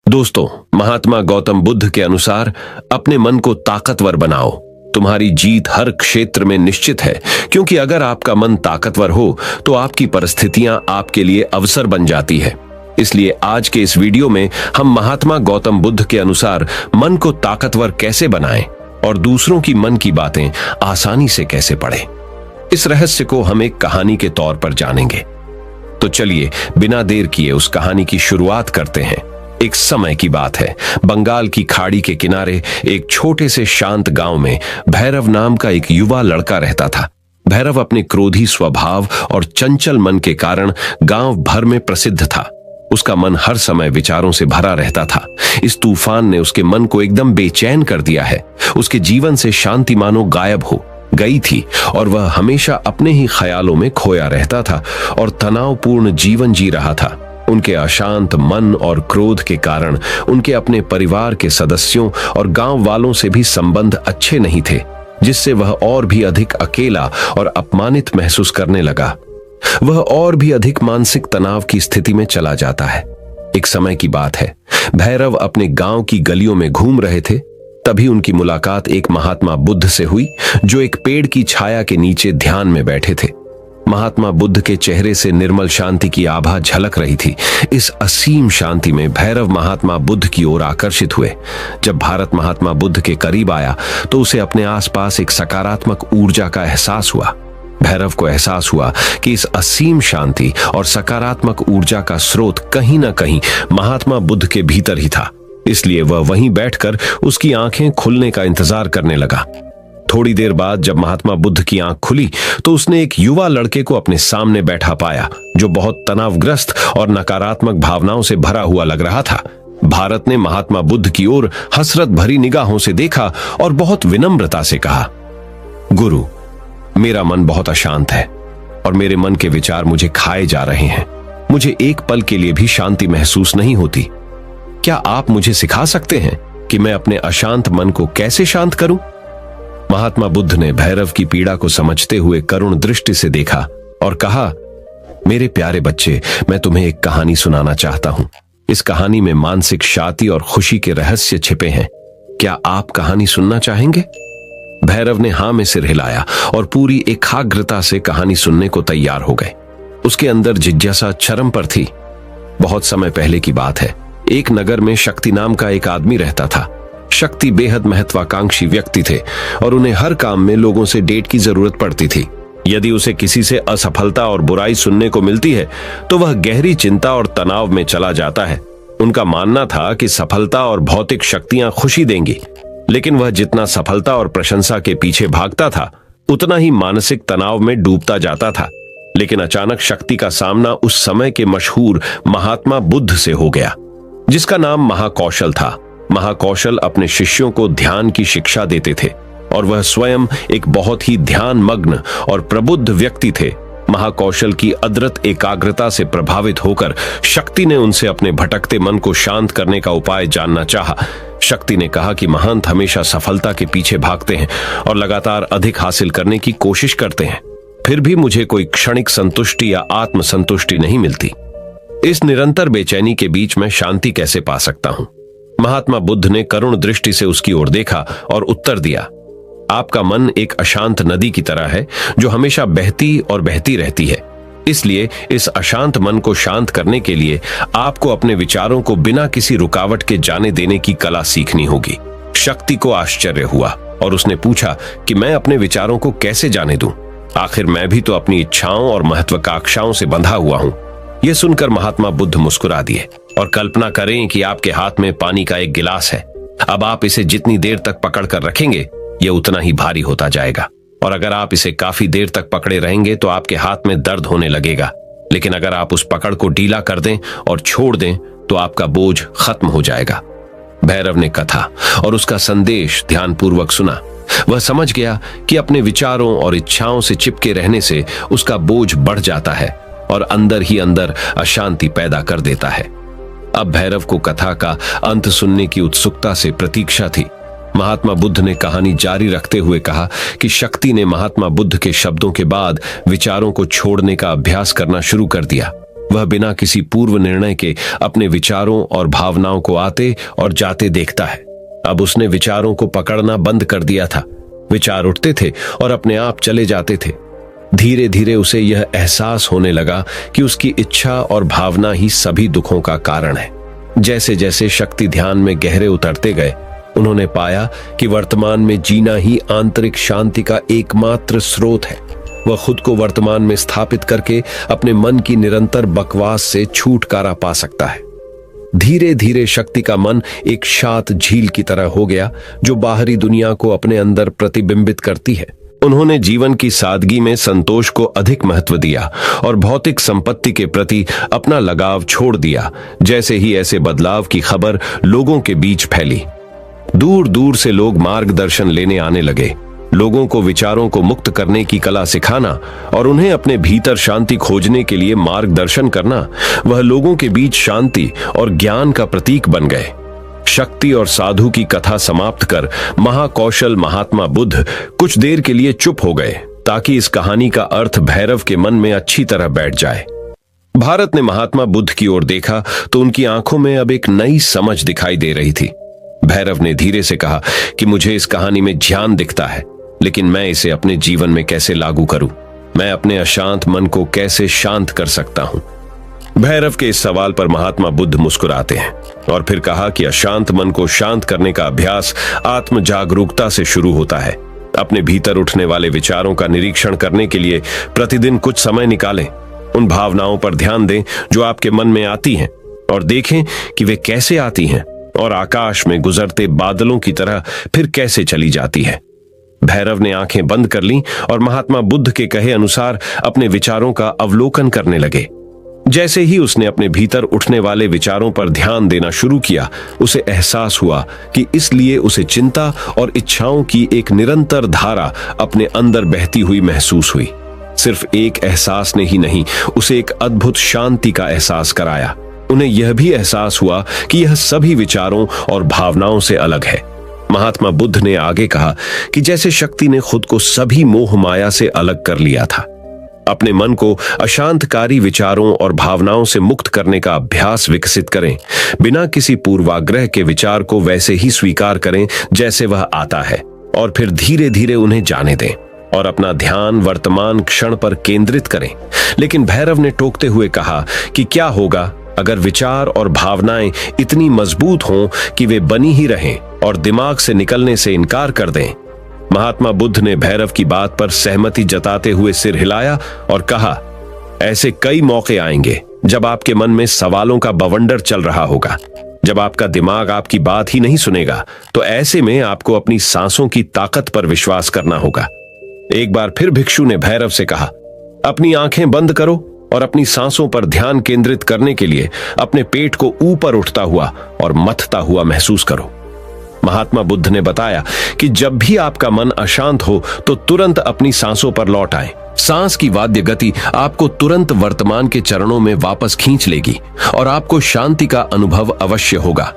दोस्तों, महात्मा गौतम बुद्ध के अनुसार अपने मन को ताकतवर बनाओ। तुम्हारी जीत हर क्षेत्र में निश्चित है, क्योंकि अगर आपका मन ताकतवर हो तो आपकी परिस्थितियां आपके लिए अवसर बन जाती है। इसलिए आज के इस वीडियो में हम महात्मा गौतम बुद्ध के अनुसार मन को ताकतवर कैसे बनाएं और दूसरों की मन की बातें आसानी से कैसे पढ़ें। इस रहस्य को हम एक कहानी के तौर पर जानेंगे। तो चलिए बिना देर किए उस कहानी की शुरुआत करते हैं। एक समय की बात है, बंगाल की खाड़ी के किनारे एक छोटे से शांत गांव में भैरव नाम का एक युवा लड़का रहता था। भैरव अपने क्रोधी स्वभाव और चंचल मन के कारण गांव भर में प्रसिद्ध था। उसका मन हर समय विचारों से भरा रहता था। इस तूफान ने उसके मन को एकदम बेचैन कर दिया है। उसके जीवन से शांति मानो गायब हो गई थी और वह हमेशा अपने ही ख्यालों में खोया रहता था और तनावपूर्ण जीवन जी रहा था। उनके अशांत मन और क्रोध के कारण उनके अपने परिवार के सदस्यों और गांव वालों से भी संबंध अच्छे नहीं थे, जिससे वह और भी अधिक अकेला और अपमानित महसूस करने लगा। वह और भी अधिक मानसिक तनाव की स्थिति में चला जाता है। एक समय की बात है, भैरव अपने गांव की गलियों में घूम रहे थे। तभी उनकी मुलाकात एक महात्मा बुद्ध से हुई, जो एक पेड़ की छाया के नीचे ध्यान में बैठे थे। महात्मा बुद्ध के चेहरे से निर्मल शांति की आभा झलक रही थी। इस असीम शांति में भैरव महात्मा बुद्ध की ओर आकर्षित हुए। जब भारत महात्मा बुद्ध के करीब आया तो उसे अपने आसपास एक सकारात्मक ऊर्जा का एहसास हुआ। भैरव को एहसास हुआ कि इस असीम शांति और सकारात्मक ऊर्जा का स्रोत कहीं ना कहीं महात्मा बुद्ध के भीतर ही था। इसलिए वह वहीं बैठकर उसकी आंखें खुलने का इंतजार करने लगा। थोड़ी देर बाद जब महात्मा बुद्ध की आंख खुली तो उसने एक युवा लड़के को अपने सामने बैठा पाया, जो बहुत तनावग्रस्त और नकारात्मक भावनाओं से भरा हुआ लग रहा था। भारत ने महात्मा बुद्ध की ओर हसरत भरी निगाहों से देखा और बहुत विनम्रता से कहा, गुरु, मेरा मन बहुत अशांत है और मेरे मन के विचार मुझे खाए जा रहे हैं। मुझे एक पल के लिए भी शांति महसूस नहीं होती। क्या आप मुझे सिखा सकते हैं कि मैं अपने अशांत मन को कैसे शांत करूं? महात्मा बुद्ध ने भैरव की पीड़ा को समझते हुए करुण दृष्टि से देखा और कहा, मेरे प्यारे बच्चे, मैं तुम्हें एक कहानी सुनाना चाहता हूं। इस कहानी में मानसिक शांति और खुशी के रहस्य छिपे हैं। क्या आप कहानी सुनना चाहेंगे? भैरव ने हां में सिर हिलाया और पूरी एकाग्रता से कहानी सुनने को तैयार हो गए। उसके अंदर जिज्ञासा चरम पर थी। बहुत समय पहले की बात है, एक नगर में शक्ति नाम का एक आदमी रहता था। शक्ति बेहद महत्वाकांक्षी व्यक्ति थे और उन्हें हर काम में लोगों से डेट की जरूरत पड़ती थी। यदि उसे किसी से असफलता और बुराई सुनने को मिलती है तो वह गहरी चिंता और तनाव में चला जाता है। उनका मानना था कि सफलता और भौतिक शक्तियां खुशी देंगी, लेकिन वह जितना सफलता और प्रशंसा के पीछे भागता था उतना ही मानसिक तनाव में डूबता जाता था। लेकिन अचानक शक्ति का सामना उस समय के मशहूर महात्मा बुद्ध से हो गया, जिसका नाम महाकौशल था। महाकौशल अपने शिष्यों को ध्यान की शिक्षा देते थे और वह स्वयं एक बहुत ही ध्यान मग्न और प्रबुद्ध व्यक्ति थे। महाकौशल की अद्भुत एकाग्रता से प्रभावित होकर शक्ति ने उनसे अपने भटकते मन को शांत करने का उपाय जानना चाहा। शक्ति ने कहा कि महंत हमेशा सफलता के पीछे भागते हैं और लगातार अधिक हासिल करने की कोशिश करते हैं, फिर भी मुझे कोई क्षणिक संतुष्टि या आत्मसंतुष्टि नहीं मिलती। इस निरंतर बेचैनी के बीच मैं शांति कैसे पा सकता हूं? महात्मा बुद्ध ने करुण दृष्टि से उसकी ओर देखा और उत्तर दिया, आपका मन एक अशांत नदी की तरह है जो हमेशा बहती और बहती रहती है। इसलिए इस अशांत मन को शांत करने के लिए आपको अपने विचारों को बिना किसी रुकावट के जाने देने की कला सीखनी होगी। शक्ति को आश्चर्य हुआ और उसने पूछा कि मैं अपने विचारों को कैसे जाने दूं? आखिर मैं भी तो अपनी इच्छाओं और महत्वाकांक्षाओं से बंधा हुआ हूं। यह सुनकर महात्मा बुद्ध मुस्कुरा दिए और कल्पना करें कि आपके हाथ में पानी का एक गिलास है। अब आप इसे जितनी देर तक पकड़ कर रखेंगे यह उतना ही भारी होता जाएगा, और अगर आप इसे काफी देर तक पकड़े रहेंगे तो आपके हाथ में दर्द होने लगेगा। लेकिन अगर आप उस पकड़ को ढीला कर दें और छोड़ दें तो आपका बोझ खत्म हो जाएगा। भैरव ने कथा और उसका संदेश ध्यानपूर्वक सुना। वह समझ गया कि अपने विचारों और इच्छाओं से चिपके रहने से उसका बोझ बढ़ जाता है और अंदर ही अंदर अशांति पैदा कर देता है। अब भैरव को कथा का अंत सुनने की उत्सुकता से प्रतीक्षा थी। महात्मा बुद्ध ने कहानी जारी रखते हुए कहा कि शक्ति ने महात्मा बुद्ध के शब्दों के बाद विचारों को छोड़ने का अभ्यास करना शुरू कर दिया। वह बिना किसी पूर्व निर्णय के अपने विचारों और भावनाओं को आते और जाते देखता है। अब उसने विचारों को पकड़ना बंद कर दिया था। विचार उठते थे और अपने आप चले जाते थे। धीरे धीरे उसे यह एहसास होने लगा कि उसकी इच्छा और भावना ही सभी दुखों का कारण है। जैसे जैसे शक्ति ध्यान में गहरे उतरते गए, उन्होंने पाया कि वर्तमान में जीना ही आंतरिक शांति का एकमात्र स्रोत है। वह खुद को वर्तमान में स्थापित करके अपने मन की निरंतर बकवास से छुटकारा पा सकता है। धीरे धीरे शक्ति का मन एक शांत झील की तरह हो गया, जो बाहरी दुनिया को अपने अंदर प्रतिबिंबित करती है। उन्होंने जीवन की सादगी में संतोष को अधिक महत्व दिया और भौतिक संपत्ति के प्रति अपना लगाव छोड़ दिया। जैसे ही ऐसे बदलाव की खबर लोगों के बीच फैली, दूर दूर से लोग मार्गदर्शन लेने आने लगे। लोगों को विचारों को मुक्त करने की कला सिखाना और उन्हें अपने भीतर शांति खोजने के लिए मार्गदर्शन करना, वह लोगों के बीच शांति और ज्ञान का प्रतीक बन गए। शक्ति और साधु की कथा समाप्त कर महाकौशल महात्मा बुद्ध कुछ देर के लिए चुप हो गए, ताकि इस कहानी का अर्थ भैरव के मन में अच्छी तरह बैठ जाए। भारत ने महात्मा बुद्ध की ओर देखा तो उनकी आंखों में अब एक नई समझ दिखाई दे रही थी। भैरव ने धीरे से कहा कि मुझे इस कहानी में ज्ञान दिखता है, लेकिन मैं इसे अपने जीवन में कैसे लागू करूं? मैं अपने अशांत मन को कैसे शांत कर सकता हूं? भैरव के इस सवाल पर महात्मा बुद्ध मुस्कुराते हैं और फिर कहा कि अशांत मन को शांत करने का अभ्यास आत्म जागरूकता से शुरू होता है। अपने भीतर उठने वाले विचारों का निरीक्षण करने के लिए प्रतिदिन कुछ समय निकालें। उन भावनाओं पर ध्यान दें जो आपके मन में आती हैं और देखें कि वे कैसे आती हैं और आकाश में गुजरते बादलों की तरह फिर कैसे चली जाती है। भैरव ने आंखें बंद कर लीं और महात्मा बुद्ध के कहे अनुसार अपने विचारों का अवलोकन करने लगे। जैसे ही उसने अपने भीतर उठने वाले विचारों पर ध्यान देना शुरू किया, उसे एहसास हुआ कि इसलिए उसे चिंता और इच्छाओं की एक निरंतर धारा अपने अंदर बहती हुई महसूस हुई। सिर्फ एक एहसास ने ही नहीं, उसे एक अद्भुत शांति का एहसास कराया। उन्हें यह भी एहसास हुआ कि यह सभी विचारों और भावनाओं से अलग है। महात्मा बुद्ध ने आगे कहा कि जैसे शक्ति ने खुद को सभी मोह माया से अलग कर लिया था, अपने मन को अशांतकारी विचारों और भावनाओं से मुक्त करने का अभ्यास विकसित करें। बिना किसी पूर्वाग्रह के विचार को वैसे ही स्वीकार करें जैसे वह आता है, और फिर धीरे धीरे उन्हें जाने दें और अपना ध्यान वर्तमान क्षण पर केंद्रित करें। लेकिन भैरव ने टोकते हुए कहा कि क्या होगा अगर विचार और भावनाएं इतनी मजबूत हों कि वे बनी ही रहें और दिमाग से निकलने से इनकार कर दें? महात्मा बुद्ध ने भैरव की बात पर सहमति जताते हुए सिर हिलाया और कहा, ऐसे कई मौके आएंगे जब आपके मन में सवालों का बवंडर चल रहा होगा, जब आपका दिमाग आपकी बात ही नहीं सुनेगा। तो ऐसे में आपको अपनी सांसों की ताकत पर विश्वास करना होगा। एक बार फिर भिक्षु ने भैरव से कहा, अपनी आंखें बंद करो और अपनी सांसों पर ध्यान केंद्रित करने के लिए अपने पेट को ऊपर उठता हुआ और मथता हुआ महसूस करो। महात्मा बुद्ध ने बताया कि जब भी आपका मन अशांत हो तो तुरंत अपनी सांसों पर लौट आए। सांस की वाद्य गति आपको तुरंत वर्तमान के चरणों में वापस खींच लेगी और आपको शांति का अनुभव अवश्य होगा।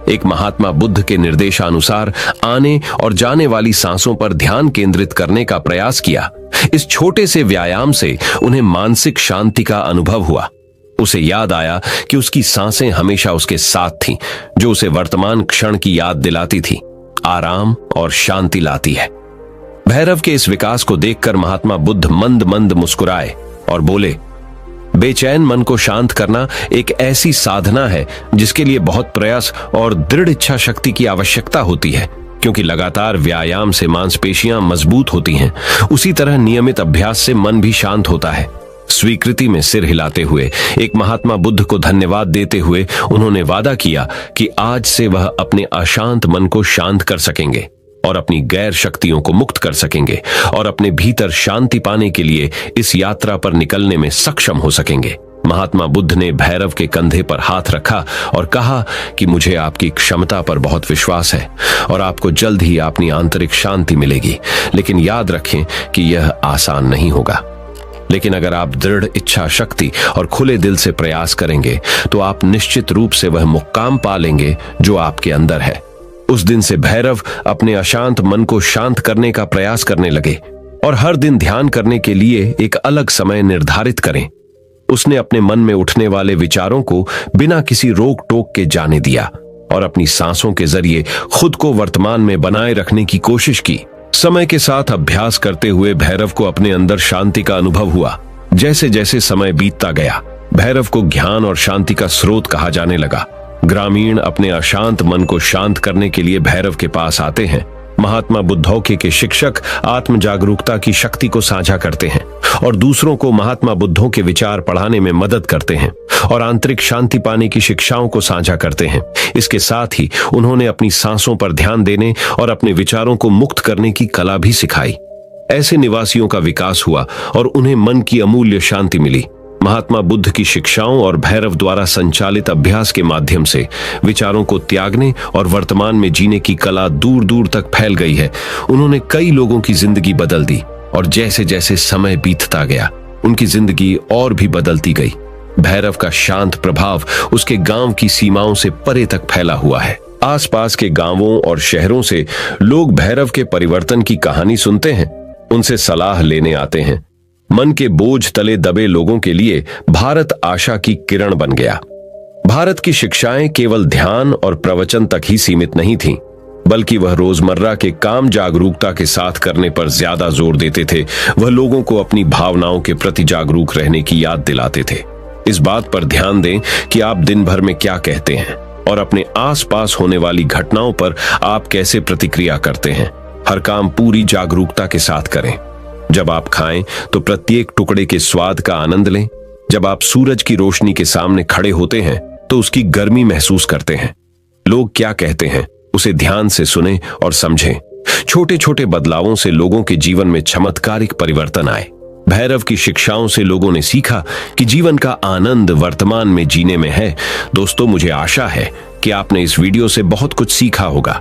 एक महात्मा बुद्ध के निर्देशानुसार आने और जाने वाली सांसों पर ध्यान केंद्रित करने का प्रयास किया। इस छोटे से व्यायाम से उन्हें मानसिक शांति का अनुभव हुआ। उसे याद आया कि उसकी सांसें हमेशा उसके साथ थीं, जो उसे वर्तमान क्षण की याद दिलाती थी, आराम और शांति लाती है। भैरव के इस विकास को देखकर महात्मा बुद्ध मंद मंद मुस्कुराए और बोले, बेचैन मन को शांत करना एक ऐसी साधना है जिसके लिए बहुत प्रयास और दृढ़ इच्छा शक्ति की आवश्यकता होती है, क्योंकि लगातार व्यायाम से मांसपेशियां मजबूत होती हैं। उसी तरह नियमित अभ्यास से मन भी शांत होता है। स्वीकृति में सिर हिलाते हुए एक महात्मा बुद्ध को धन्यवाद देते हुए उन्होंने वादा किया कि आज से वह अपने अशांत मन को शांत कर सकेंगे और अपनी गैर शक्तियों को मुक्त कर सकेंगे और अपने भीतर शांति पाने के लिए इस यात्रा पर निकलने में सक्षम हो सकेंगे। महात्मा बुद्ध ने भैरव के कंधे पर हाथ रखा और कहा कि मुझे आपकी क्षमता पर बहुत विश्वास है और आपको जल्द ही अपनी आंतरिक शांति मिलेगी, लेकिन याद रखें कि यह आसान नहीं होगा। लेकिन अगर आप दृढ़ इच्छा शक्ति और खुले दिल से प्रयास करेंगे तो आप निश्चित रूप से वह मुक्काम पा लेंगे जो आपके अंदर है। उस दिन से भैरव अपने अशांत मन को शांत करने का प्रयास करने लगे और हर दिन ध्यान करने के लिए एक अलग समय निर्धारित करें। उसने अपने मन में उठने वाले विचारों को बिना किसी रोक टोक के जाने दिया और अपनी सांसों के जरिए खुद को वर्तमान में बनाए रखने की कोशिश की। समय के साथ अभ्यास करते हुए भैरव को अपने अंदर शांति का अनुभव हुआ। जैसे जैसे समय बीतता गया, भैरव को ज्ञान और शांति का स्रोत कहा जाने लगा। ग्रामीण अपने अशांत मन को शांत करने के लिए भैरव के पास आते हैं। महात्मा बुद्धौके के शिक्षक आत्म जागरूकता की शक्ति को साझा करते हैं और दूसरों को महात्मा बुद्धों के विचार पढ़ाने में मदद करते हैं और आंतरिक शांति पाने की शिक्षाओं को साझा करते हैं। इसके साथ ही उन्होंने अपनी सांसों पर ध्यान देने और अपने विचारों को मुक्त करने की कला भी सिखाई। ऐसे निवासियों का विकास हुआ और उन्हें मन की अमूल्य शांति मिली। महात्मा बुद्ध की शिक्षाओं और भैरव द्वारा संचालित अभ्यास के माध्यम से विचारों को त्यागने और वर्तमान में जीने की कला दूर दूर तक फैल गई है। उन्होंने कई लोगों की जिंदगी बदल दी और जैसे जैसे समय बीतता गया, उनकी जिंदगी और भी बदलती गई। भैरव का शांत प्रभाव उसके गांव की सीमाओं से परे तक फैला हुआ है। आसपास के गांवों और शहरों से लोग भैरव के परिवर्तन की कहानी सुनते हैं, उनसे सलाह लेने आते हैं। मन के बोझ तले दबे लोगों के लिए भारत आशा की किरण बन गया। भारत की शिक्षाएं केवल ध्यान और प्रवचन तक ही सीमित नहीं थीं, बल्कि वह रोजमर्रा के काम जागरूकता के साथ करने पर ज्यादा जोर देते थे। वह लोगों को अपनी भावनाओं के प्रति जागरूक रहने की याद दिलाते थे। इस बात पर ध्यान दें कि आप दिन भर में क्या कहते हैं और अपने आसपास होने वाली घटनाओं पर आप कैसे प्रतिक्रिया करते हैं। हर काम पूरी जागरूकता के साथ करें। जब आप खाएं तो प्रत्येक टुकड़े के स्वाद का आनंद लें। जब आप सूरज की रोशनी के सामने खड़े होते हैं तो उसकी गर्मी महसूस करते हैं। लोग क्या कहते हैं उसे ध्यान से सुनें और समझें। छोटे छोटे बदलावों से लोगों के जीवन में चमत्कारिक परिवर्तन आए। भैरव की शिक्षाओं से लोगों ने सीखा कि जीवन का आनंद वर्तमान में जीने में है। दोस्तों, मुझे आशा है कि आपने इस वीडियो से बहुत कुछ सीखा होगा।